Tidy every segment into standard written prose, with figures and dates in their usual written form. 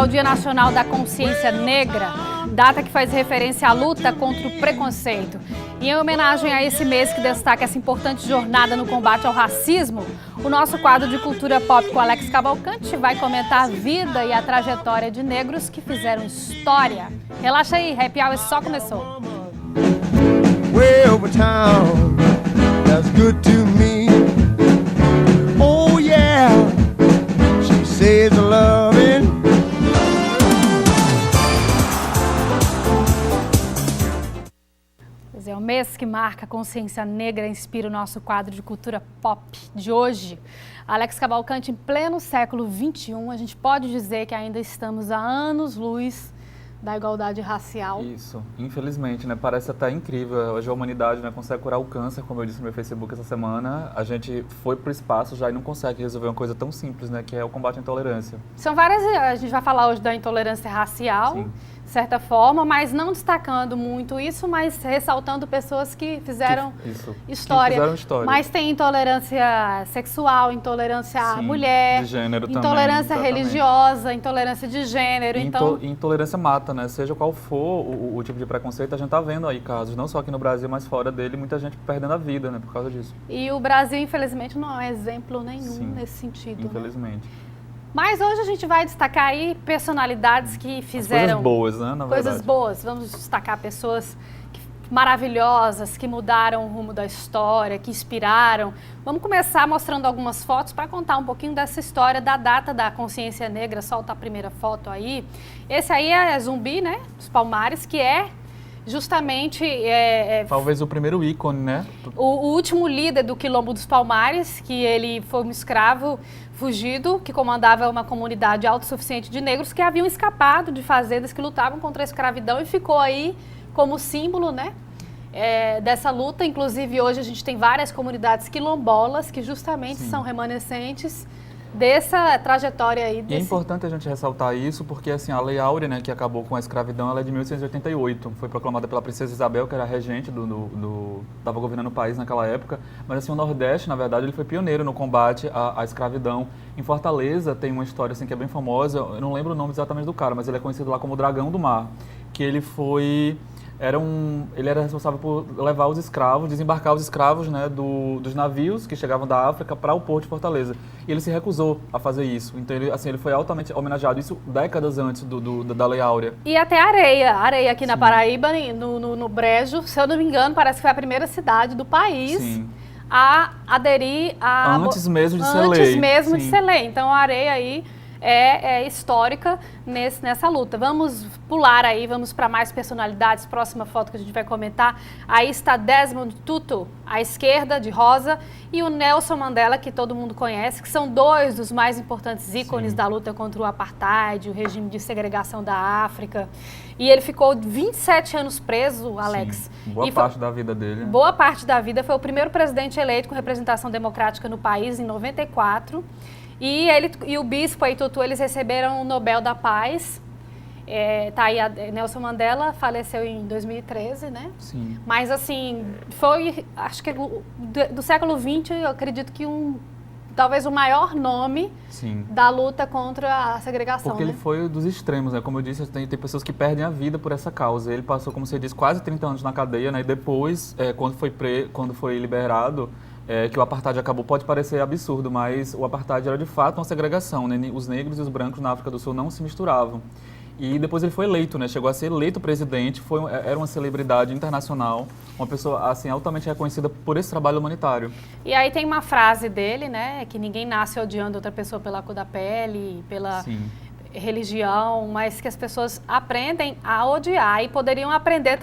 Dia Nacional da Consciência Negra, data que faz referência à luta contra o preconceito. E em homenagem a esse mês que destaca essa importante jornada no combate ao racismo, o nosso quadro de cultura pop com Alex Cavalcante vai comentar a vida e a trajetória de negros que fizeram história. Relaxa aí, Happy Hour só começou. Way over town, that's good to me. Oh yeah, she says loving. Pois é, o mês que marca a consciência negra inspira o nosso quadro de cultura pop de hoje. Alex Cavalcante, em pleno século XXI, a gente pode dizer que ainda estamos a anos-luz da igualdade racial. Isso, infelizmente, né? Parece até incrível. Hoje a humanidade, né, consegue curar o câncer, como eu disse no meu Facebook essa semana. A gente foi para o espaço já e não consegue resolver uma coisa tão simples, né? Que é o combate à intolerância. São várias, a gente vai falar hoje da intolerância racial, Sim, de certa forma, mas não destacando muito isso, mas ressaltando pessoas que fizeram história. Que fizeram história. Mas tem intolerância sexual, intolerância à Sim, mulher, de gênero intolerância também, religiosa, intolerância de gênero. Então, intolerância mata, né? Seja qual for o tipo de preconceito, a gente tá vendo aí casos, não só aqui no Brasil, mas fora dele, muita gente perdendo a vida, né? Por causa disso. E o Brasil, infelizmente, não é exemplo nenhum Sim, nesse sentido. infelizmente. Né? Mas hoje a gente vai destacar aí personalidades que fizeram... Coisas boas, né? Na verdade. Coisas boas. Vamos destacar pessoas maravilhosas, que mudaram o rumo da história, que inspiraram. Vamos começar mostrando algumas fotos para contar um pouquinho dessa história da data da consciência negra. Solta a primeira foto aí. Esse aí é Zumbi, né? Dos Palmares, que é justamente... Talvez o primeiro ícone, né? O último líder do Quilombo dos Palmares, que ele foi um escravo fugido, que comandava uma comunidade autossuficiente de negros que haviam escapado de fazendas que lutavam contra a escravidão e ficou aí como símbolo, né, dessa luta. Inclusive, hoje a gente tem várias comunidades quilombolas que justamente são remanescentes dessa trajetória aí. E é importante a gente ressaltar isso porque assim, a Lei Áurea, né, que acabou com a escravidão, ela é de 1888, foi proclamada pela princesa Isabel, que era a regente estava governando o país naquela época, mas assim, o Nordeste, na verdade, ele foi pioneiro no combate à escravidão. Em Fortaleza tem uma história assim, que é bem famosa, eu não lembro o nome exatamente do cara, mas ele é conhecido lá como Dragão do Mar, que ele era responsável por levar os escravos, desembarcar os escravos, né, dos navios que chegavam da África para o porto de Fortaleza. E ele se recusou a fazer isso. Então ele foi altamente homenageado, isso décadas antes da Lei Áurea. E até Areia aqui na Paraíba, no Brejo, se eu não me engano, parece que foi a primeira cidade do país a aderir a... Antes mesmo de ser lei. Antes mesmo de ser lei. Então a Areia aí é histórica nessa luta. Vamos pular aí, vamos para mais personalidades. Próxima foto que a gente vai comentar. Aí está Desmond Tutu, à esquerda, de rosa, e o Nelson Mandela, que todo mundo conhece, que são dois dos mais importantes ícones da luta contra o apartheid, o regime de segregação da África. E ele ficou 27 anos preso, Alex. Sim, boa parte da vida dele. Boa parte da vida. Foi o primeiro presidente eleito com representação democrática no país em 94. E o bispo e Tutu, eles receberam o Nobel da Paz. Tá aí Nelson Mandela faleceu em 2013, né? Sim. Mas assim, foi, acho que do século XX, eu acredito que talvez o maior nome da luta contra a segregação. Porque ele foi dos extremos, né? Como eu disse, tem pessoas que perdem a vida por essa causa. Ele passou, como você disse, quase 30 anos na cadeia, né? E depois, quando foi liberado, que o apartheid acabou, pode parecer absurdo, mas o apartheid era de fato uma segregação, né? Os negros e os brancos na África do Sul não se misturavam. E depois ele foi eleito, né? Chegou a ser eleito presidente, era uma celebridade internacional, uma pessoa assim, altamente reconhecida por esse trabalho humanitário. E aí tem uma frase dele, né? Que ninguém nasce odiando outra pessoa pela cor da pele, pela religião, mas que as pessoas aprendem a odiar e poderiam aprender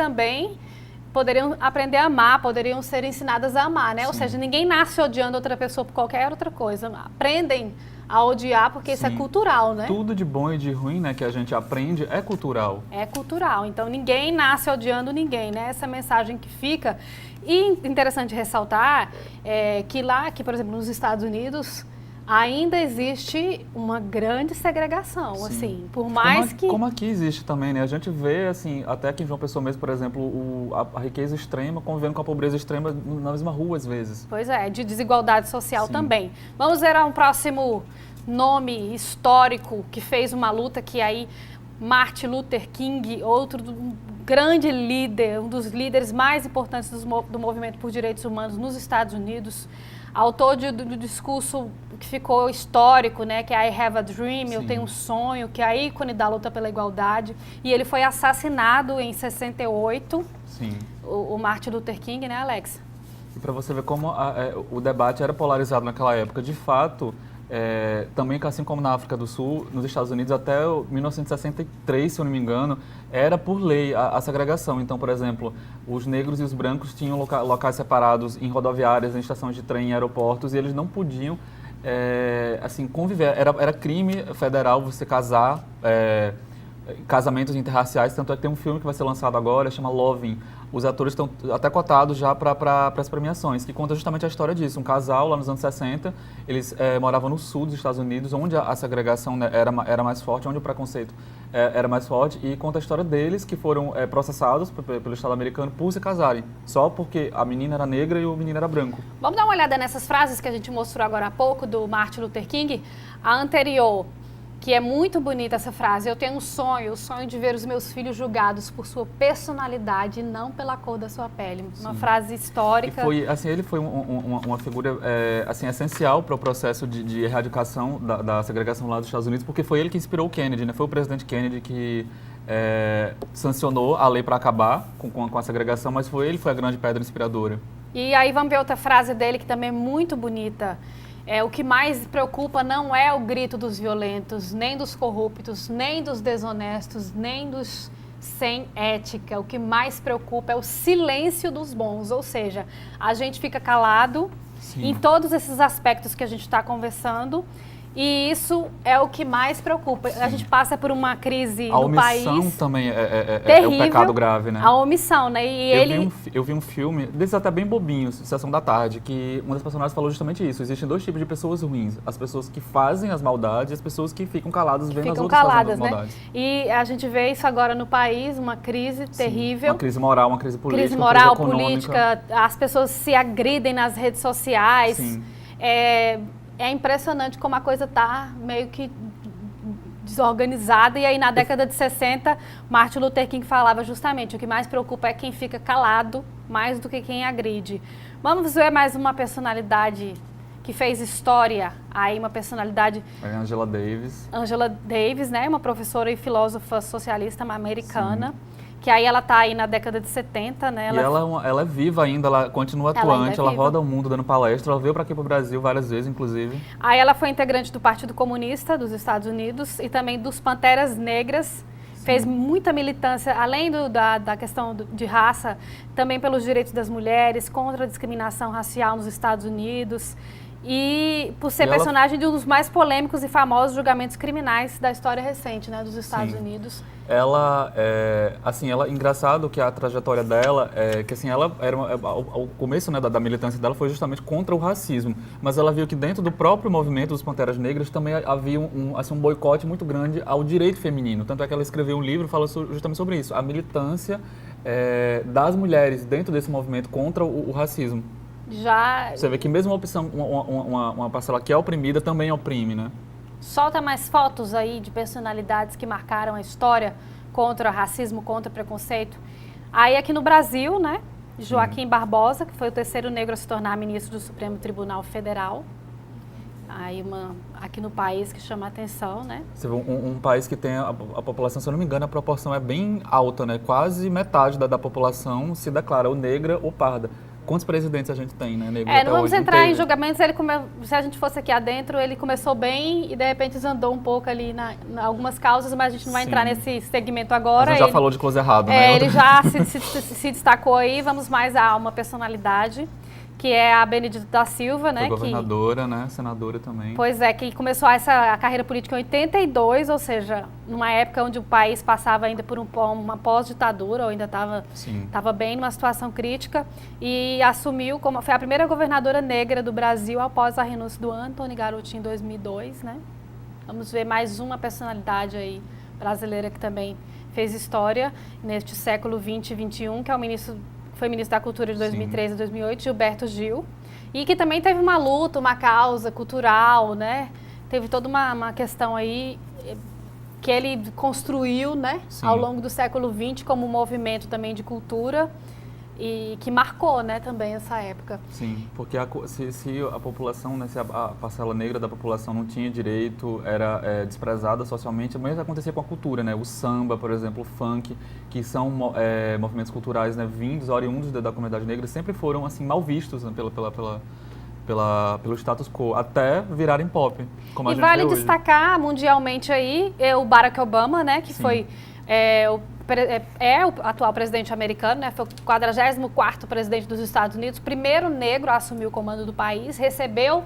a amar, poderiam ser ensinadas a amar, né? Ou seja, ninguém nasce odiando outra pessoa por qualquer outra coisa. Aprendem a odiar porque isso é cultural, né? Tudo de bom e de ruim, né, que a gente aprende é cultural. É cultural. Então, ninguém nasce odiando ninguém, né? Essa mensagem que fica. E interessante ressaltar que, por exemplo, nos Estados Unidos, ainda existe uma grande segregação, assim, por mais Como aqui existe também, né? A gente vê, assim, até aqui em João Pessoa mesmo, por exemplo, a riqueza extrema convivendo com a pobreza extrema na mesma rua, às vezes. Pois é, de desigualdade social também. Vamos ver um próximo nome histórico que fez uma luta que aí Martin Luther King, um grande líder, um dos líderes mais importantes do movimento por direitos humanos nos Estados Unidos, autor do discurso que ficou histórico, né, que é I Have a Dream, eu tenho um sonho, que é a ícone da luta pela igualdade, e ele foi assassinado em 68, Sim. o Martin Luther King, né, Alex? E para você ver como o debate era polarizado naquela época, de fato, também assim como na África do Sul, nos Estados Unidos até 1963, se eu não me engano, era por lei a segregação. Então, por exemplo, os negros e os brancos tinham locais separados em rodoviárias, em estações de trem, em aeroportos, e eles não podiam assim, conviver. Era crime federal você casar, casamentos interraciais, tanto é que tem um filme que vai ser lançado agora, chama Loving. Os atores estão até cotados já para as premiações, que conta justamente a história disso. Um casal lá nos anos 60, eles moravam no sul dos Estados Unidos, onde a segregação, né, era mais forte, onde o preconceito era mais forte, e conta a história deles que foram processados pelo Estado americano por se casarem, só porque a menina era negra e o menino era branco. Vamos dar uma olhada nessas frases que a gente mostrou agora há pouco do Martin Luther King. A anterior, que é muito bonita essa frase: eu tenho um sonho, o sonho de ver os meus filhos julgados por sua personalidade e não pela cor da sua pele. Uma frase histórica. E ele foi uma figura assim, essencial para o processo de erradicação da segregação lá dos Estados Unidos, porque foi ele que inspirou o Kennedy, né? Foi o presidente Kennedy que sancionou a lei para acabar com a segregação, mas ele foi a grande pedra inspiradora. E aí vamos ver outra frase dele que também é muito bonita. O que mais preocupa não é o grito dos violentos, nem dos corruptos, nem dos desonestos, nem dos sem ética. O que mais preocupa é o silêncio dos bons, ou seja, a gente fica calado em todos esses aspectos que a gente está conversando, e isso é o que mais preocupa. A gente passa por uma crise no país. A omissão também terrível, é um pecado grave, né? A omissão, né? E eu vi um filme, desses até bem bobinhos, Sessão da Tarde, que uma das personagens falou justamente isso. Existem dois tipos de pessoas ruins: as pessoas que fazem as maldades e as pessoas que ficam caladas vendo as outras fazendo as maldades. E a gente vê isso agora no país, uma crise terrível. Uma crise moral, uma crise política, crise moral, uma crise política, as pessoas se agridem nas redes sociais. Sim. É impressionante como a coisa está meio que desorganizada. E aí, na década de 60, Martin Luther King falava justamente: o que mais preocupa é quem fica calado, mais do que quem agride. Vamos ver mais uma personalidade que fez história, aí uma personalidade... Angela Davis. Angela Davis, né? Uma professora e filósofa socialista americana. Sim. Que aí ela está aí na década de 70, né? Ela é viva ainda, ela continua atuante, ela roda o mundo dando palestra, ela veio para aqui para o Brasil várias vezes, inclusive. Aí ela foi integrante do Partido Comunista dos Estados Unidos e também dos Panteras Negras. Sim. Fez muita militância, além da questão de raça, também pelos direitos das mulheres, contra a discriminação racial nos Estados Unidos. E por ser personagem de um dos mais polêmicos e famosos julgamentos criminais da história recente, né, dos Estados Unidos. Ela, engraçado que a trajetória dela, que assim, ela era o começo, né, da militância dela foi justamente contra o racismo, mas ela viu que dentro do próprio movimento dos Panteras Negras também havia um boicote muito grande ao direito feminino, tanto é que ela escreveu um livro falando justamente sobre isso, a militância das mulheres dentro desse movimento contra o racismo. Você vê que mesmo uma parcela que é oprimida também oprime, né? Solta mais fotos aí de personalidades que marcaram a história contra racismo, contra preconceito. Aí aqui no Brasil, né, Joaquim Barbosa, que foi o terceiro negro a se tornar ministro do Supremo Tribunal Federal. Aí aqui no país que chama a atenção, né? Você vê um país que tem a população, se eu não me engano, a proporção é bem alta, né? Quase metade da população se declara ou negra ou parda. Quantos presidentes a gente tem, né, negro? Não vamos entrar em julgamentos. Se a gente fosse aqui adentro, ele começou bem e de repente desandou um pouco ali em algumas causas, mas a gente não vai entrar nesse segmento agora. Mas já falou de close errado, né? Ele já se destacou aí. Vamos mais a uma personalidade, que é a Benedita da Silva, né? Foi governadora, né? Senadora também. Pois é, que começou a carreira política em 82, ou seja, numa época onde o país passava ainda por uma pós-ditadura, ou ainda estava bem numa situação crítica, e assumiu foi a primeira governadora negra do Brasil após a renúncia do Antony Garotinho em 2002, né? Vamos ver mais uma personalidade aí brasileira que também fez história neste século 20 e 21, que é foi ministro da Cultura de 2013 a 2008, Gilberto Gil, e que também teve uma luta, uma causa cultural, né, teve toda uma questão aí que ele construiu, né, Sim. ao longo do século XX como um movimento também de cultura e que marcou, né, também essa época. Sim, porque se a população, né, se a parcela negra da população não tinha direito, era desprezada socialmente, o mesmo acontecia com a cultura, né? O samba, por exemplo, o funk, que são movimentos culturais, né, vindos, oriundos da comunidade negra, sempre foram assim mal vistos, né, pelo status quo, até virarem pop, como a E gente vale vê hoje. destacar mundialmente aí o Barack Obama, né, que Sim. foi o atual presidente americano, né, foi o 44º presidente dos Estados Unidos, primeiro negro a assumir o comando do país, recebeu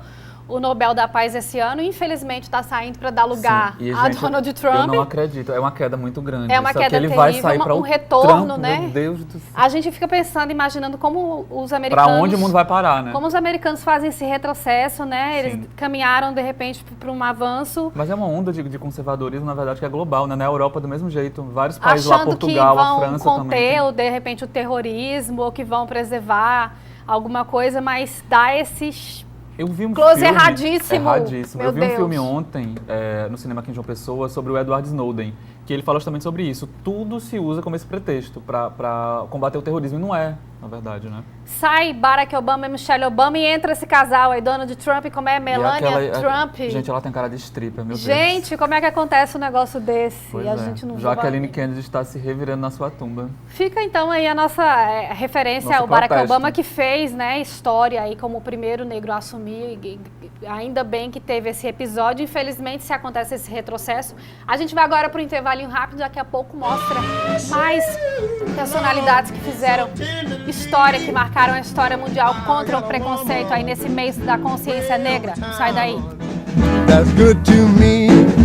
o Nobel da Paz esse ano e infelizmente está saindo para dar lugar Sim. E, a gente, Donald Trump. Eu não acredito, é uma queda muito grande. É uma Só queda que ele terrível, vai sair para um retorno, Trump, né? Meu Deus do céu. A gente fica pensando, imaginando como os americanos... Para onde o mundo vai parar, né? Como os americanos fazem esse retrocesso, né? Eles Sim. caminharam, de repente, para um avanço. Mas é uma onda de conservadorismo, na verdade, que é global, né? Na Europa, do mesmo jeito. Vários países lá, Achando Portugal, que a vão França conter, também. de repente, o terrorismo, ou que vão preservar alguma coisa, mas dá esses... Eu vi um Close filme... erradíssimo. Erradíssimo. Meu Eu vi Deus. um filme ontem, no cinema aqui em João Pessoa, sobre o Edward Snowden, que ele fala justamente sobre isso. Tudo se usa como esse pretexto para combater o terrorismo, e não é, na verdade, né? Sai Barack Obama e Michelle Obama e entra esse casal aí, Donald Trump, como é? Melania Trump. Gente, ela tem cara de stripper, meu Deus. Gente, como é que acontece um negócio desse? Pois A é. gente não Jacqueline Kennedy está se revirando na sua tumba. Fica então aí a nossa referência Nosso ao Barack protesto. Obama, que fez, né, história aí como o primeiro negro a assumir. Ainda bem que teve esse episódio. Infelizmente, se acontece esse retrocesso, a gente vai agora para o intervalinho rápido. Daqui a pouco mostra mais personalidades que fizeram história, que marcaram a história mundial contra o preconceito aí nesse mês da consciência negra. Sai daí. That's good to me.